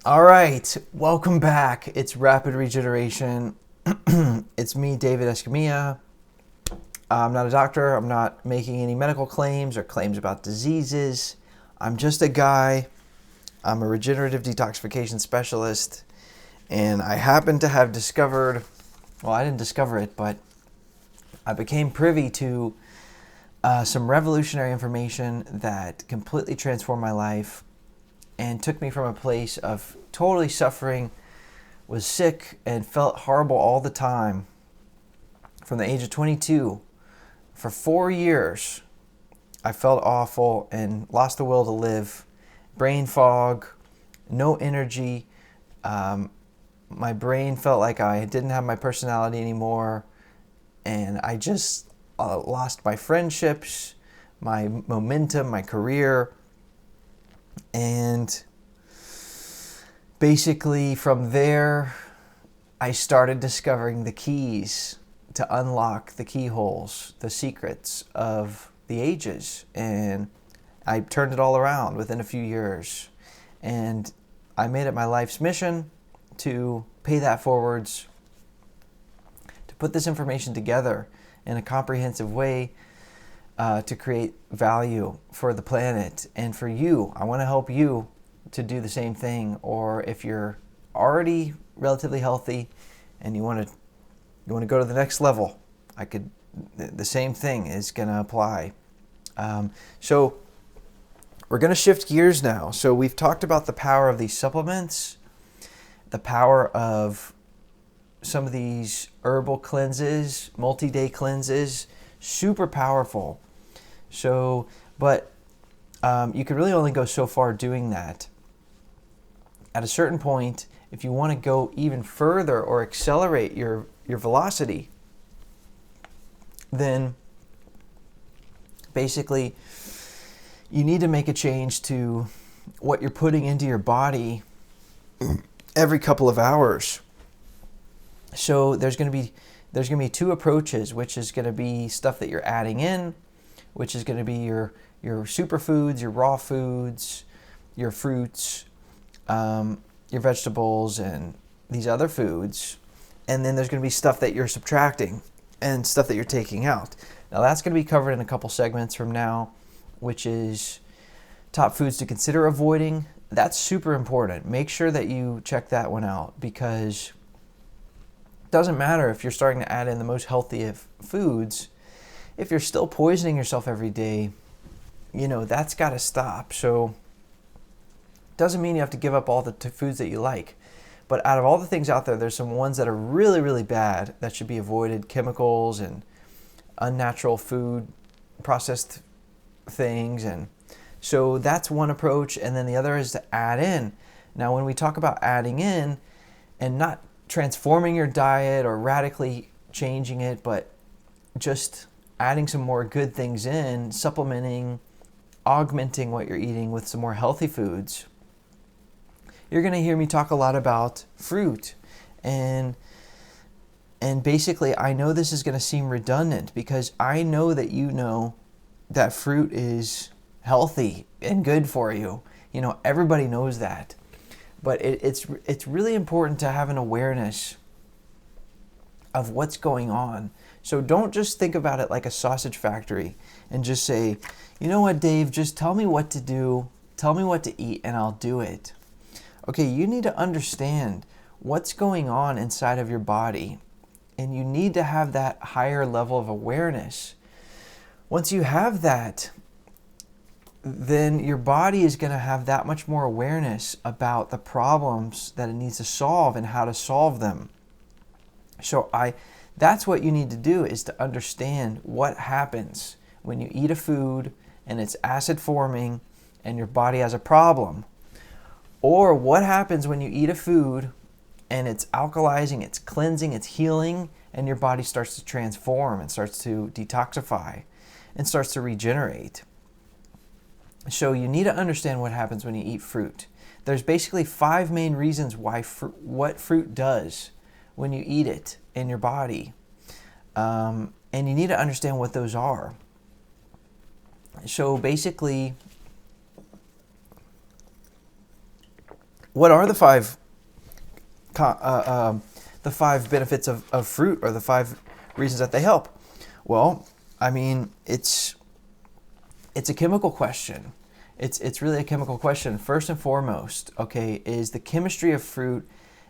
All right, welcome back. It's Rapid Regeneration. It's me, David Escamilla. I'm not a doctor. I'm not making any medical claims or claims about diseases. I'm just a guy. I'm a regenerative detoxification specialist. And I happen to have discovered, well, I didn't discover it, but I became privy to some revolutionary information that completely transformed my life and took me from a place of totally suffering, was sick, and felt horrible all the time. From the age of 22, for 4 years, I felt awful and lost the will to live. Brain fog, no energy. My brain felt like I didn't have my personality anymore. And I just lost my friendships, my momentum, my career. And basically from there, I started discovering the keys to unlock the keyholes, the secrets of the ages. And I turned it all around within a few years. And I made it my life's mission to pay that forwards, to put this information together in a comprehensive way to create value for the planet and for you. I want to help you to do the same thing. Or if you're already relatively healthy and you want to go to the next level, the same thing is going to apply. So we're going to shift gears now. So we've talked about the power of these supplements, the power of some of these herbal cleanses, multi-day cleanses, super powerful. So, but you can really only go so far doing that. At a certain point, if you want to go even further or accelerate your velocity, then basically you need to make a change to what you're putting into your body every couple of hours. So there's going to be two approaches, which is going to be stuff that you're adding in, which is going to be your superfoods, your raw foods, your fruits, your vegetables, and these other foods. And then there's going to be stuff that you're subtracting and stuff that you're taking out. Now that's going to be covered in a couple segments from now, which is top foods to consider avoiding. That's super important. Make sure that you check that one out, because it doesn't matter if you're starting to add in the most healthy of foods. If you're still poisoning yourself every day, that's got to stop. So it doesn't mean you have to give up all the foods that you like. But out of all the things out there, there's some ones that are really, really bad that should be avoided. Chemicals and unnatural food, processed things. And so that's one approach. And then the other is to add in. Now, when we talk about adding in and not transforming your diet or radically changing it, but just adding some more good things in, supplementing, augmenting what you're eating with some more healthy foods, you're going to hear me talk a lot about fruit. And basically, I know this is going to seem redundant, because I know that you know that fruit is healthy and good for you. Everybody knows that. But it's really important to have an awareness of what's going on. So don't just think about it like a sausage factory and just say, you know what, Dave, just tell me what to do, tell me what to eat, and I'll do it. Okay, you need to understand what's going on inside of your body, and you need to have that higher level of awareness. Once you have that, then your body is going to have that much more awareness about the problems that it needs to solve and how to solve them. So that's what you need to do, is to understand what happens when you eat a food and it's acid forming and your body has a problem. Or what happens when you eat a food and it's alkalizing, it's cleansing, it's healing, and your body starts to transform and starts to detoxify and starts to regenerate. So you need to understand what happens when you eat fruit. There's basically 5 main reasons why what fruit does when you eat it in your body. And you need to understand what those are. So basically, what are the five benefits of fruit, or the 5 reasons that they help? Well, I mean, it's a chemical question. It's really a chemical question. First and foremost, okay, is the chemistry of fruit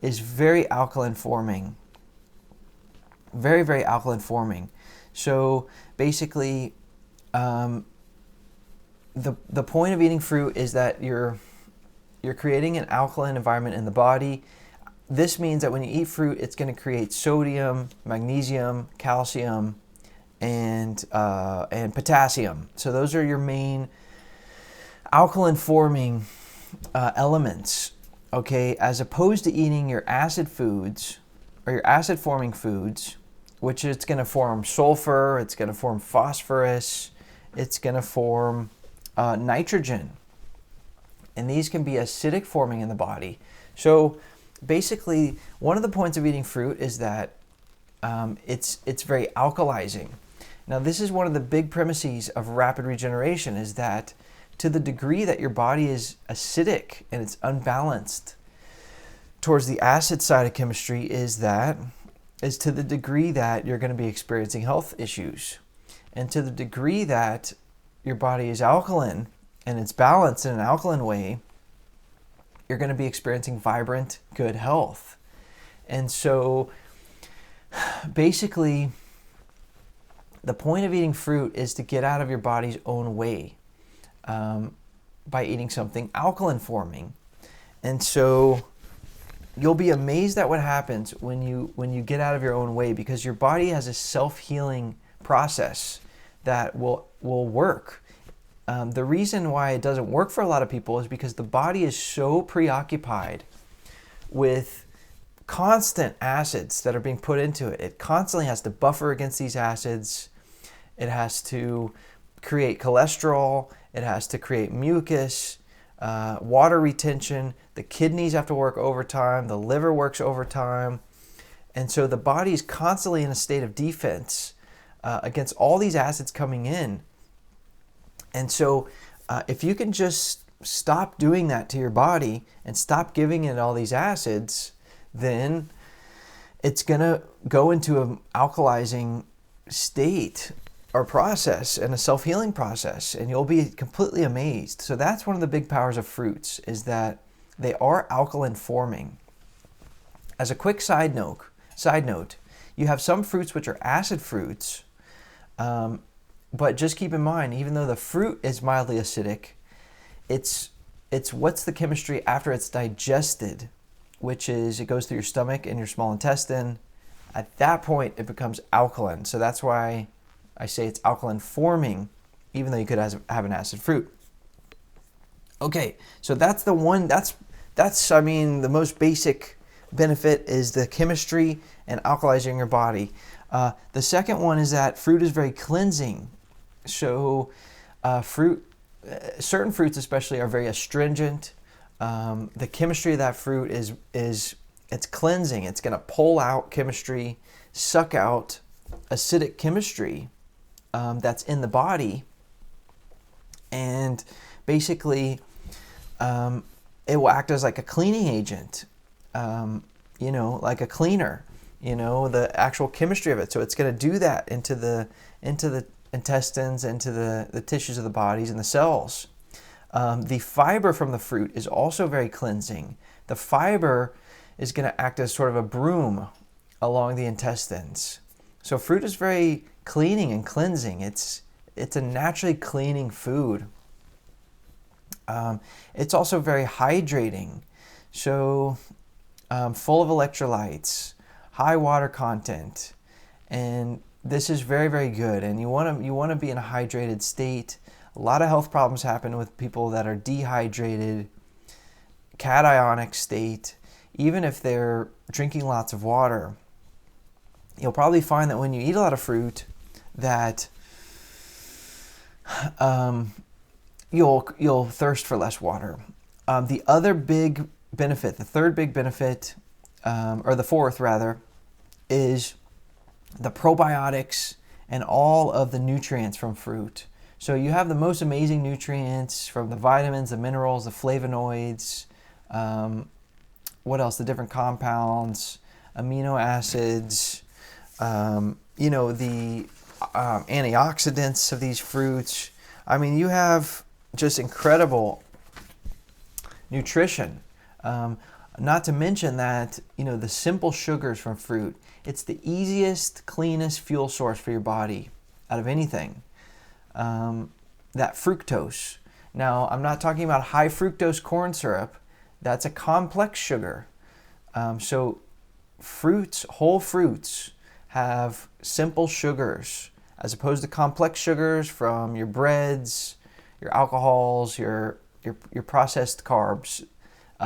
is very alkaline forming. Very, very alkaline forming. So basically, the point of eating fruit is that you're creating an alkaline environment in the body. This means that when you eat fruit, it's going to create sodium, magnesium, calcium, and potassium. So those are your main alkaline forming elements. Okay, as opposed to eating your acid foods or your acid forming foods, which it's going to form sulfur, it's going to form phosphorus, it's going to form nitrogen. And these can be acidic forming in the body. So basically, one of the points of eating fruit is that it's very alkalizing. Now, this is one of the big premises of rapid regeneration, is that to the degree that your body is acidic and it's unbalanced towards the acid side of chemistry, is to the degree that you're going to be experiencing health issues. And to the degree that your body is alkaline and it's balanced in an alkaline way, you're going to be experiencing vibrant, good health. And so basically, the point of eating fruit is to get out of your body's own way by eating something alkaline forming. And so you'll be amazed at what happens when you get out of your own way, because your body has a self-healing process that will work. The reason why it doesn't work for a lot of people is because the body is so preoccupied with constant acids that are being put into it. It constantly has to buffer against these acids. It has to create cholesterol. It has to create mucus, water retention. The kidneys have to work overtime. The liver works overtime. And so the body is constantly in a state of defense against all these acids coming in. And so if you can just stop doing that to your body and stop giving it all these acids, then it's going to go into an alkalizing state or process and a self-healing process, and you'll be completely amazed. So that's one of the big powers of fruits, is that they are alkaline forming. As a quick side note, you have some fruits which are acid fruits, but just keep in mind, even though the fruit is mildly acidic, it's what's the chemistry after it's digested, which is it goes through your stomach and your small intestine. At that point, it becomes alkaline. So that's why I say it's alkaline forming, even though you could have an acid fruit. Okay, so that's the one. That's I mean, the most basic benefit is the chemistry and alkalizing your body. The second one is that fruit is very cleansing. So certain fruits especially are very astringent. The chemistry of that fruit is it's cleansing. It's going to pull out chemistry, suck out acidic chemistry that's in the body, and basically it will act as like a cleaning agent, like a cleaner, the actual chemistry of it. So it's going to do that into the intestines, into the tissues of the bodies and the cells. The fiber from the fruit is also very cleansing. The fiber is going to act as sort of a broom along the intestines. So fruit is very cleaning and cleansing. It's a naturally cleaning food. It's also very hydrating. So full of electrolytes, high water content, and this is very, very good. And you want to be in a hydrated state. A lot of health problems happen with people that are dehydrated, cationic state, even if they're drinking lots of water. You'll probably find that when you eat a lot of fruit, that you'll thirst for less water. The other big benefit, the third big benefit, or the fourth rather, is the probiotics and all of the nutrients from fruit. So you have the most amazing nutrients from the vitamins, the minerals, the flavonoids, what else? The different compounds, amino acids, the antioxidants of these fruits. I mean, you have just incredible nutrition. Not to mention that, the simple sugars from fruit, it's the easiest, cleanest fuel source for your body out of anything. That fructose. Now, I'm not talking about high fructose corn syrup. That's a complex sugar. So whole fruits have simple sugars as opposed to complex sugars from your breads, your alcohols, your processed carbs.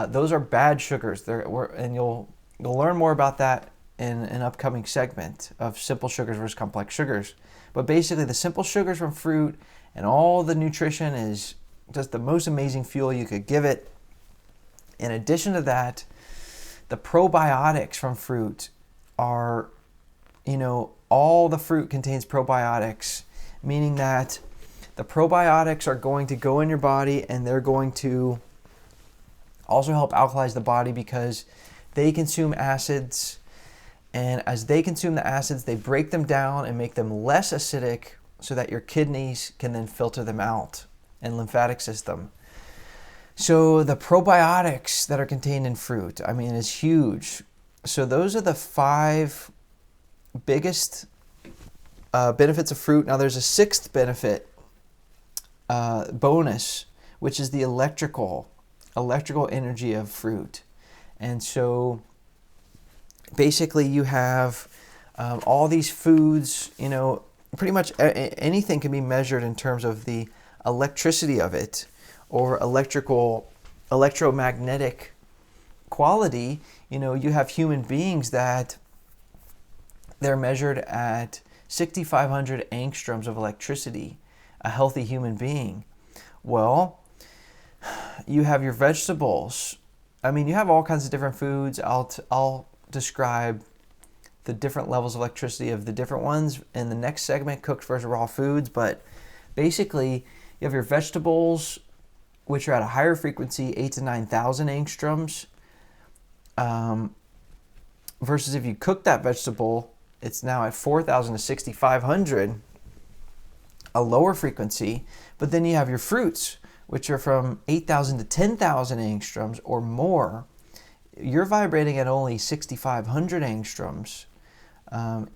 Those are bad sugars. And you'll learn more about that in an upcoming segment of simple sugars versus complex sugars. But basically, the simple sugars from fruit and all the nutrition is just the most amazing fuel you could give it. In addition to that, the probiotics from fruit are, all the fruit contains probiotics, meaning that the probiotics are going to go in your body and they're going to also help alkalize the body because they consume acids. And as they consume the acids, they break them down and make them less acidic so that your kidneys can then filter them out and lymphatic system. So the probiotics that are contained in fruit, is huge. So those are the 5 biggest benefits of fruit. Now there's a 6th benefit bonus, which is the electrical energy of fruit. And so basically you have all these foods, pretty much anything can be measured in terms of the electricity of it or electromagnetic quality. You have human beings that they're measured at 6,500 angstroms of electricity, a healthy human being. Well, you have your vegetables. You have all kinds of different foods. I'll describe the different levels of electricity of the different ones in the next segment, cooked versus raw foods. But basically, you have your vegetables, which are at a higher frequency, 8,000 to 9,000 angstroms. Versus if you cook that vegetable, it's now at 4,000 to 6,500, a lower frequency. But then you have your fruits, which are from 8,000 to 10,000 angstroms or more. You're vibrating at only 6,500 angstroms on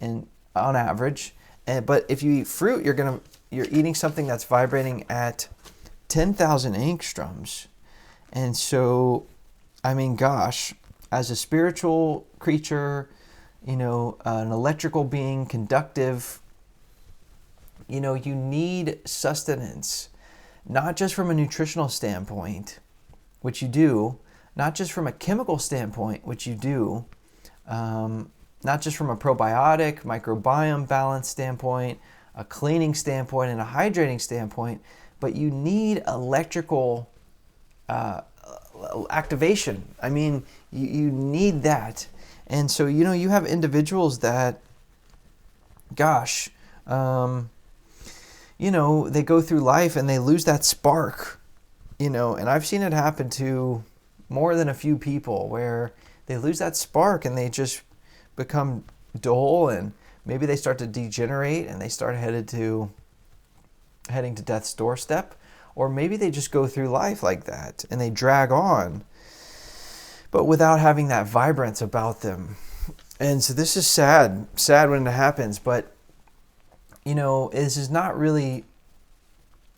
average. But if you eat fruit, you're eating something that's vibrating at 10,000 angstroms. And so, gosh, as a spiritual creature, an electrical being, conductive, you need sustenance, not just from a nutritional standpoint, which you do, not just from a chemical standpoint, which you do, not just from a probiotic, microbiome balance standpoint, a cleaning standpoint, and a hydrating standpoint, but you need electrical activation. You need that. And so, you have individuals that, gosh, they go through life and they lose that spark, and I've seen it happen to more than a few people where they lose that spark and they just become dull, and maybe they start to degenerate and they start heading to death's doorstep, or maybe they just go through life like that and they drag on, but without having that vibrance about them. And so this is sad when it happens, but this is not really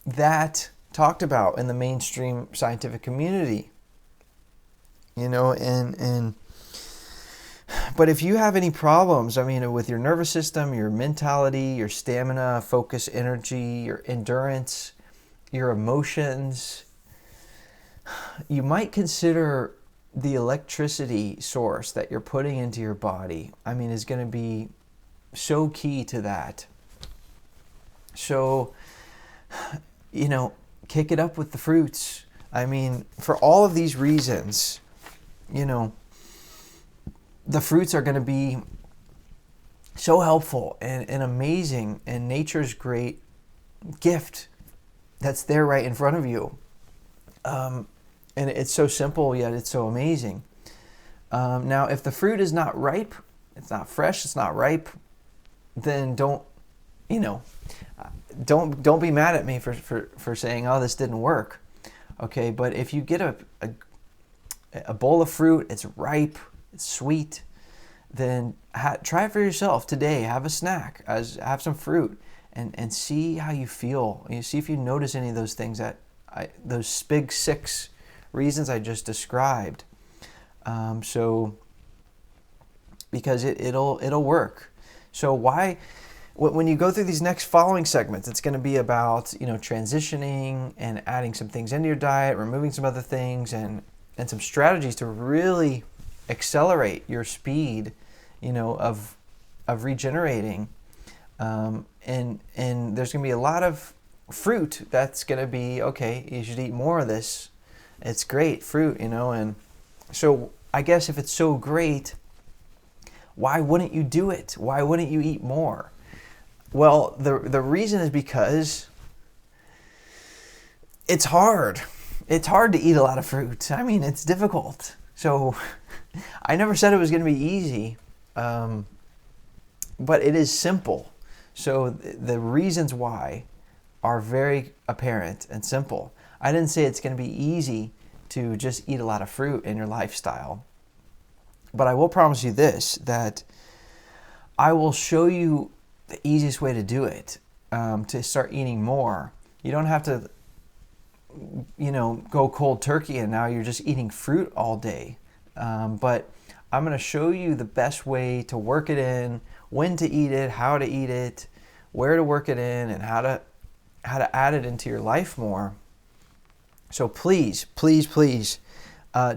that talked about in the mainstream scientific community. But if you have any problems, with your nervous system, your mentality, your stamina, focus, energy, your endurance, your emotions, you might consider the electricity source that you're putting into your body, is going to be so key to that. So, kick it up with the fruits. For all of these reasons, the fruits are going to be so helpful and amazing, and nature's great gift that's there right in front of you. And it's so simple, yet it's so amazing. Now, if the fruit is not ripe, it's not fresh, it's not ripe, then don't be mad at me for saying, oh, this didn't work. Okay, but if you get a bowl of fruit, it's ripe, it's sweet, then try it for yourself today. Have a snack, have some fruit, and see how you feel. You see if you notice any of those things those big 6 reasons I just described. Because it'll work. So when you go through these next following segments, it's going to be about, transitioning and adding some things into your diet, removing some other things, and some strategies to really accelerate your speed, of regenerating. And there's going to be a lot of fruit that's going to be, okay, you should eat more of this. It's great fruit, and so I guess if it's so great, why wouldn't you do it? Why wouldn't you eat more? Well, the reason is because it's hard. It's hard to eat a lot of fruit. I mean, it's difficult. So I never said it was going to be easy, but it is simple. So the reasons why are very apparent and simple. I didn't say it's going to be easy to just eat a lot of fruit in your lifestyle. But I will promise you this, that I will show you the easiest way to do it, to start eating more. You don't have to, go cold turkey and now you're just eating fruit all day. But I'm going to show you the best way to work it in, when to eat it, how to eat it, where to work it in, and how to add it into your life more. So please, please, please,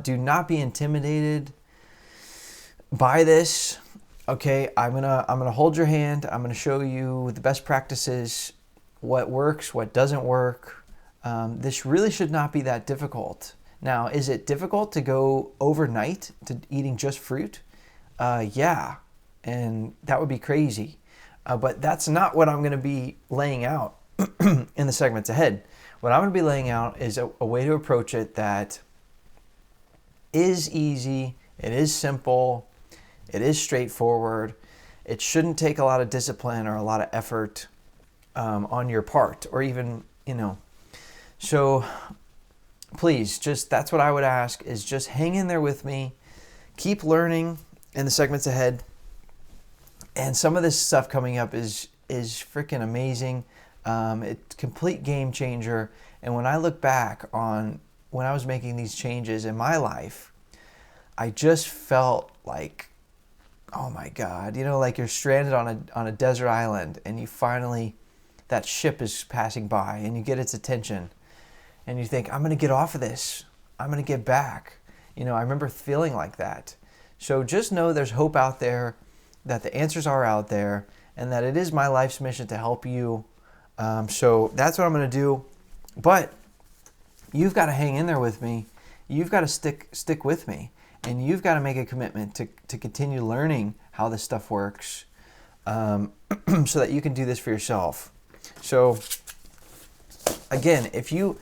do not be intimidated by this. Okay, I'm gonna hold your hand. I'm gonna show you the best practices, what works, what doesn't work. This really should not be that difficult. Now, is it difficult to go overnight to eating just fruit? Yeah, and that would be crazy. But that's not what I'm gonna be laying out in the segments ahead. What I'm gonna be laying out is a way to approach it that is easy, it is simple, it is straightforward. It shouldn't take a lot of discipline or a lot of effort on your part, or even, So please, that's what I would ask, is just hang in there with me. Keep learning in the segments ahead. And some of this stuff coming up is freaking amazing. It's a complete game changer. And when I look back on when I was making these changes in my life, I just felt like, oh my God, like you're stranded on a desert island, and you finally, that ship is passing by and you get its attention and you think, I'm going to get off of this. I'm going to get back. I remember feeling like that. So just know there's hope out there, that the answers are out there, and that it is my life's mission to help you. So that's what I'm going to do. But you've got to hang in there with me. You've got to stick with me. And you've got to make a commitment to continue learning how this stuff works, so that you can do this for yourself. So again, if you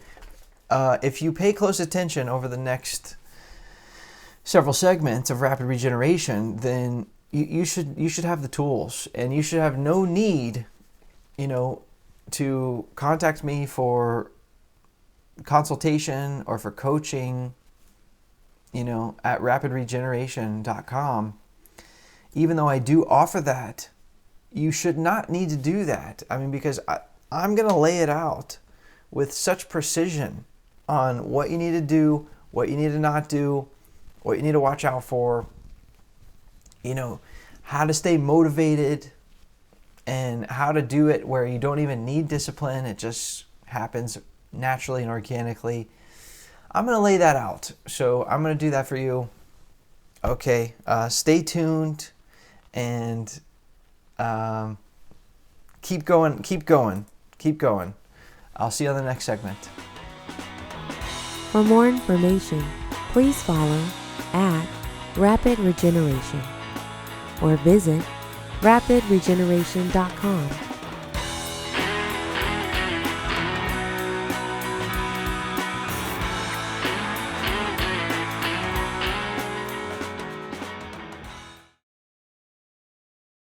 pay close attention over the next several segments of Rapid Regeneration, then you should have the tools, and you should have no need, to contact me for consultation or for coaching, at rapidregeneration.com. Even though I do offer that, you should not need to do that. I mean, because I'm going to lay it out with such precision on what you need to do, what you need to not do, what you need to watch out for, how to stay motivated, and how to do it where you don't even need discipline. It just happens naturally and organically. I'm going to lay that out. So I'm going to do that for you. Okay. Stay tuned, and keep going. I'll see you on the next segment. For more information, please follow at Rapid Regeneration or visit rapidregeneration.com.